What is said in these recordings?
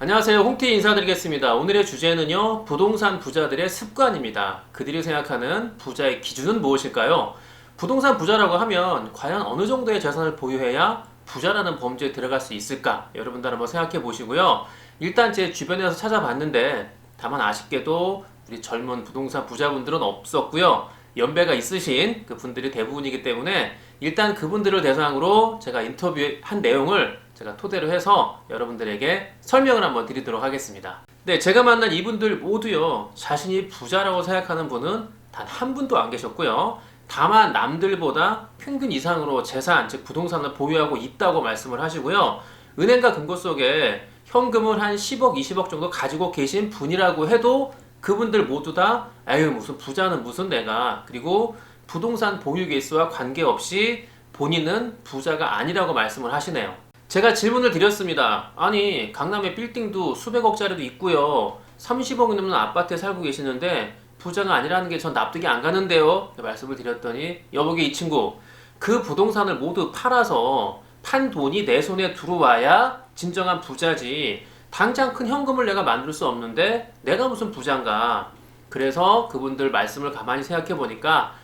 안녕하세요. 홍티 인사드리겠습니다. 오늘의 주제는요, 부동산 부자들의 습관입니다. 그들이 생각하는 부자의 기준은 무엇일까요? 부동산 부자라고 하면 과연 어느 정도의 재산을 보유해야 부자라는 범주에 들어갈 수 있을까? 여러분들 한번 생각해 보시고요. 일단 제 주변에서 찾아봤는데, 다만 아쉽게도 우리 젊은 부동산 부자분들은 없었고요. 연배가 있으신 그 분들이 대부분이기 때문에 일단 그분들을 대상으로 제가 인터뷰한 내용을 제가 토대로 해서 여러분들에게 설명을 한번 드리도록 하겠습니다. 네, 제가 만난 이분들 모두요, 자신이 부자라고 생각하는 분은 단 한 분도 안 계셨고요. 다만 남들보다 평균 이상으로 재산, 즉 부동산을 보유하고 있다고 말씀을 하시고요. 은행과 금고 속에 현금을 한 10억, 20억 정도 가지고 계신 분이라고 해도 그분들 모두 다 에휴 무슨 부자는 무슨 내가, 그리고 부동산 보유 개수와 관계없이 본인은 부자가 아니라고 말씀을 하시네요. 제가 질문을 드렸습니다. 아니, 강남에 빌딩도 수백억짜리도 있고요. 30억 넘는 아파트에 살고 계시는데 부자가 아니라는 게 전 납득이 안 가는데요. 말씀을 드렸더니 여보게 이 친구, 그 부동산을 모두 팔아서 판 돈이 내 손에 들어와야 진정한 부자지. 당장 큰 현금을 내가 만들 수 없는데 내가 무슨 부자인가. 그래서 그분들 말씀을 가만히 생각해 보니까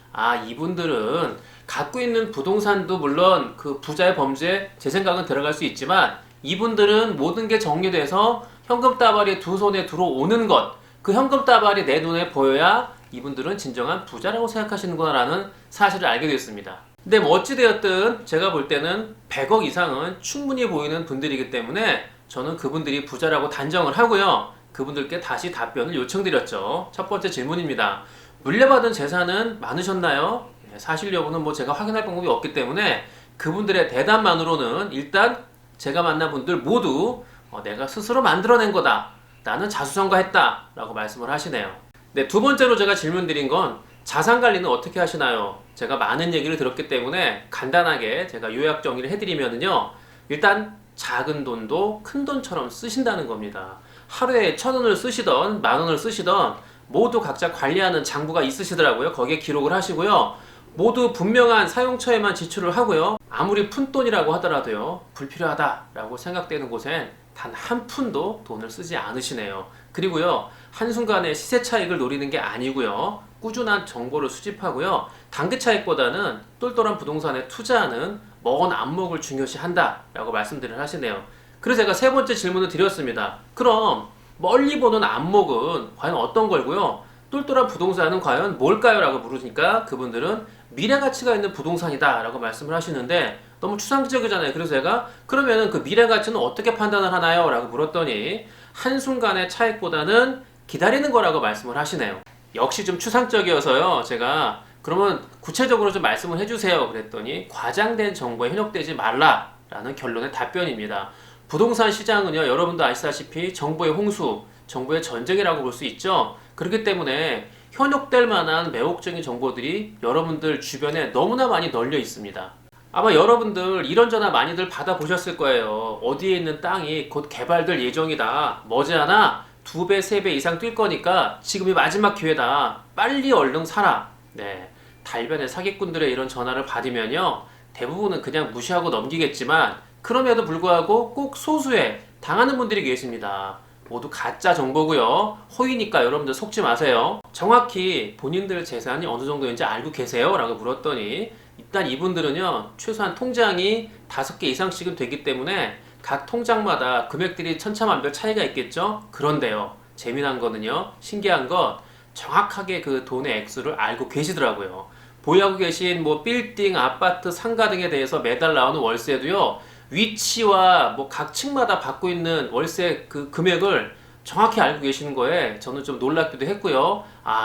이분들은 갖고 있는 부동산도 물론 그 부자의 범주에 제 생각은 들어갈 수 있지만 이분들은 모든 게 정리돼서 현금 따발이 두 손에 들어오는 것, 그 현금 따발이 내 눈에 보여야 이분들은 진정한 부자라고 생각하시는구나라는 사실을 알게 됐습니다. 근데 뭐 어찌되었든 제가 볼 때는 100억 이상은 충분히 보이는 분들이기 때문에 저는 그분들이 부자라고 단정을 하고요. 그분들께 다시 답변을 요청드렸죠. 첫 번째 질문입니다. 물려받은 재산은 많으셨나요? 사실 여부는 뭐 제가 확인할 방법이 없기 때문에 그분들의 대답만으로는 일단 제가 만난 분들 모두 내가 스스로 만들어낸 거다. 나는 자수성가했다. 라고 말씀을 하시네요. 네, 두 번째로 제가 질문 드린 건 자산 관리는 어떻게 하시나요? 제가 많은 얘기를 들었기 때문에 간단하게 제가 요약 정리를 해드리면요. 일단 작은 돈도 큰 돈처럼 쓰신다는 겁니다. 하루에 1,000원을 쓰시던 10,000원을 쓰시던 모두 각자 관리하는 장부가 있으시더라고요. 거기에 기록을 하시고요. 모두 분명한 사용처에만 지출을 하고요. 아무리 푼돈이라고 하더라도요, 불필요하다라고 생각되는 곳엔 단 한 푼도 돈을 쓰지 않으시네요. 그리고요, 한순간에 시세 차익을 노리는 게 아니고요, 꾸준한 정보를 수집하고요, 단기 차익보다는 똘똘한 부동산에 투자하는 먼 안목을 중요시한다라고 말씀들을 하시네요. 그래서 제가 세 번째 질문을 드렸습니다. 그럼 멀리 보는 안목은 과연 어떤 걸고요? 똘똘한 부동산은 과연 뭘까요? 라고 물으니까 그분들은 미래 가치가 있는 부동산이다 라고 말씀을 하시는데 너무 추상적이잖아요. 그래서 제가 그러면은 그 미래 가치는 어떻게 판단을 하나요? 라고 물었더니 한순간의 차익보다는 기다리는 거라고 말씀을 하시네요. 역시 좀 추상적이어서요. 제가 그러면 구체적으로 좀 말씀을 해주세요. 그랬더니 과장된 정보에 현혹되지 말라라는 결론의 답변입니다. 부동산 시장은요, 여러분도 아시다시피 정보의 홍수, 정보의 전쟁이라고 볼 수 있죠. 그렇기 때문에 현혹될 만한 매혹적인 정보들이 여러분들 주변에 너무나 많이 널려 있습니다. 아마 여러분들 이런 전화 많이들 받아보셨을 거예요. 어디에 있는 땅이 곧 개발될 예정이다. 머지않아 2배, 3배 이상 뛸 거니까 지금이 마지막 기회다. 빨리 얼른 사라. 네, 달변의 사기꾼들의 이런 전화를 받으면요, 대부분은 그냥 무시하고 넘기겠지만 그럼에도 불구하고 꼭 소수의 당하는 분들이 계십니다. 모두 가짜 정보고요. 허위니까 여러분들 속지 마세요. 정확히 본인들 재산이 어느 정도인지 알고 계세요? 라고 물었더니 일단 이분들은요, 최소한 통장이 5개 이상씩은 되기 때문에 각 통장마다 금액들이 천차만별 차이가 있겠죠? 그런데요, 재미난 거는요, 신기한 건 정확하게 그 돈의 액수를 알고 계시더라고요. 보유하고 계신 뭐 빌딩, 아파트, 상가 등에 대해서 매달 나오는 월세도요, 위치와 뭐 각 층마다 받고 있는 월세 그 금액을 정확히 알고 계시는 거에 저는 좀 놀랍기도 했고요.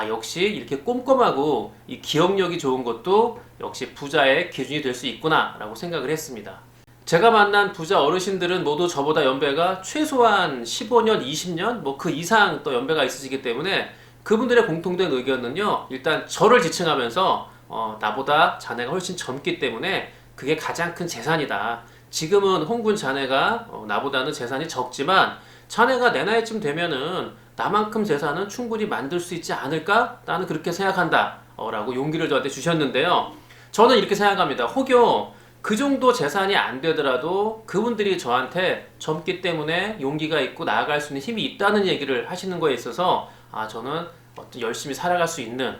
역시 이렇게 꼼꼼하고 이 기억력이 좋은 것도 역시 부자의 기준이 될 수 있구나 라고 생각을 했습니다. 제가 만난 부자 어르신들은 모두 저보다 연배가 최소한 15년, 20년 뭐 그 이상 또 연배가 있으시기 때문에 그분들의 공통된 의견은요, 일단 저를 지칭하면서 나보다 자네가 훨씬 젊기 때문에 그게 가장 큰 재산이다. 지금은 홍군 자네가 나보다는 재산이 적지만 자네가 내 나이쯤 되면은 나만큼 재산은 충분히 만들 수 있지 않을까? 나는 그렇게 생각한다. 라고 용기를 저한테 주셨는데요. 저는 이렇게 생각합니다. 혹여 그 정도 재산이 안 되더라도 그분들이 저한테 젊기 때문에 용기가 있고 나아갈 수 있는 힘이 있다는 얘기를 하시는 거에 있어서 저는 어떤 열심히 살아갈 수 있는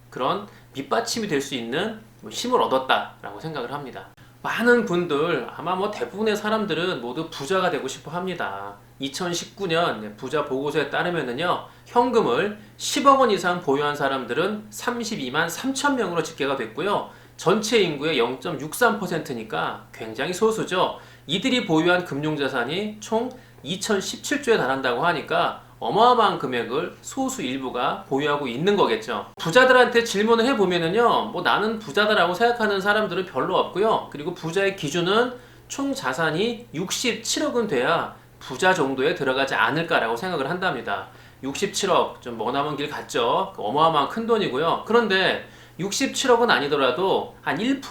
그런 밑받침이 될 수 있는 힘을 얻었다라고 생각을 합니다. 많은 분들, 아마 대부분의 사람들은 모두 부자가 되고 싶어 합니다. 2019년 부자 보고서에 따르면은요, 현금을 10억 원 이상 보유한 사람들은 32만 3천 명으로 집계가 됐고요. 전체 인구의 0.63%니까 굉장히 소수죠. 이들이 보유한 금융자산이 총 2017조에 달한다고 하니까 어마어마한 금액을 소수 일부가 보유하고 있는 거겠죠. 부자들한테 질문을 해보면은요, 나는 부자다라고 생각하는 사람들은 별로 없고요. 그리고 부자의 기준은 총 자산이 67억은 돼야 부자 정도에 들어가지 않을까라고 생각을 한답니다. 67억, 좀 머나먼 길 같죠? 어마어마한 큰 돈이고요. 그런데 67억은 아니더라도 한 1%?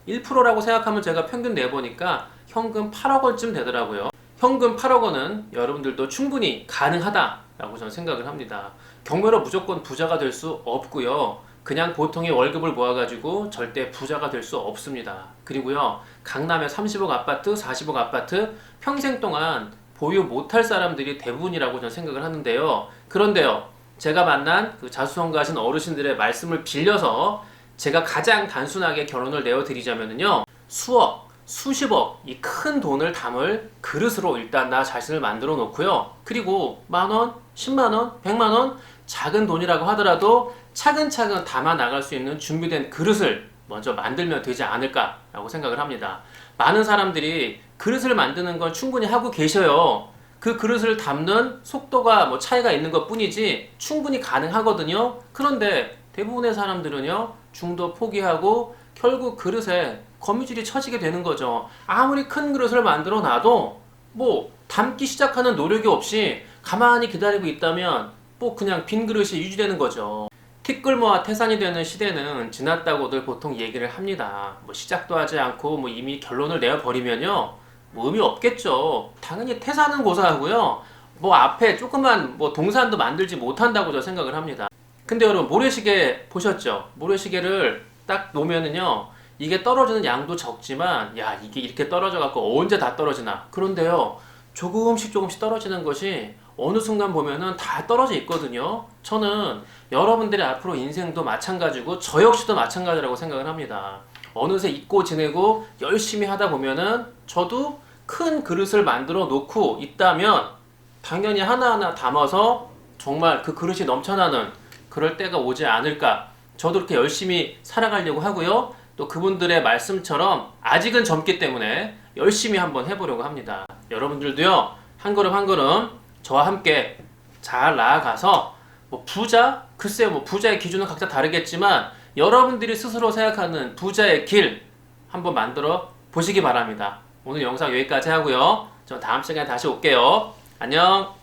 1%라고 생각하면 제가 평균 내보니까 현금 8억 원쯤 되더라고요. 현금 8억 원은 여러분들도 충분히 가능하다라고 저는 생각을 합니다. 경매로 무조건 부자가 될 수 없고요. 그냥 보통의 월급을 모아가지고 절대 부자가 될 수 없습니다. 그리고요, 강남의 30억 아파트, 40억 아파트 평생 동안 보유 못할 사람들이 대부분이라고 저는 생각을 하는데요. 그런데요, 제가 만난 그 자수성가하신 어르신들의 말씀을 빌려서 제가 가장 단순하게 결론을 내어드리자면요, 수억, 수십억 이 큰 돈을 담을 그릇으로 일단 나 자신을 만들어 놓고요. 그리고 만원, 10만원, 100만원 작은 돈이라고 하더라도 차근차근 담아 나갈 수 있는 준비된 그릇을 먼저 만들면 되지 않을까라고 생각을 합니다. 많은 사람들이 그릇을 만드는 건 충분히 하고 계셔요. 그 그릇을 담는 속도가 차이가 있는 것 뿐이지 충분히 가능하거든요. 그런데 대부분의 사람들은요, 중도 포기하고 결국 그릇에 거미줄이 쳐지게 되는 거죠. 아무리 큰 그릇을 만들어 놔도 담기 시작하는 노력이 없이 가만히 기다리고 있다면 그냥 빈 그릇이 유지되는 거죠. 티끌모아 태산이 되는 시대는 지났다고들 보통 얘기를 합니다. 시작도 하지 않고 이미 결론을 내어버리면요, 의미 없겠죠. 당연히 태산은 고사하고요, 앞에 조그만 동산도 만들지 못한다고 저 생각을 합니다. 근데 여러분, 모래시계 보셨죠? 모래시계를 딱 놓으면은요, 이게 떨어지는 양도 적지만 이게 이렇게 떨어져 갖고 언제 다 떨어지나. 그런데요, 조금씩 떨어지는 것이 어느 순간 보면은 다 떨어져 있거든요. 저는 여러분들의 앞으로 인생도 마찬가지고 저 역시도 마찬가지라고 생각을 합니다. 어느새 잊고 지내고 열심히 하다 보면은 저도 큰 그릇을 만들어 놓고 있다면 당연히 하나하나 담아서 정말 그 그릇이 넘쳐나는 그럴 때가 오지 않을까. 저도 이렇게 열심히 살아가려고 하고요. 또 그분들의 말씀처럼 아직은 젊기 때문에 열심히 한번 해보려고 합니다. 여러분들도요, 한 걸음 한 걸음 저와 함께 잘 나아가서 부자? 글쎄요, 부자의 기준은 각자 다르겠지만 여러분들이 스스로 생각하는 부자의 길 한번 만들어 보시기 바랍니다. 오늘 영상 여기까지 하고요. 저 다음 시간에 다시 올게요. 안녕.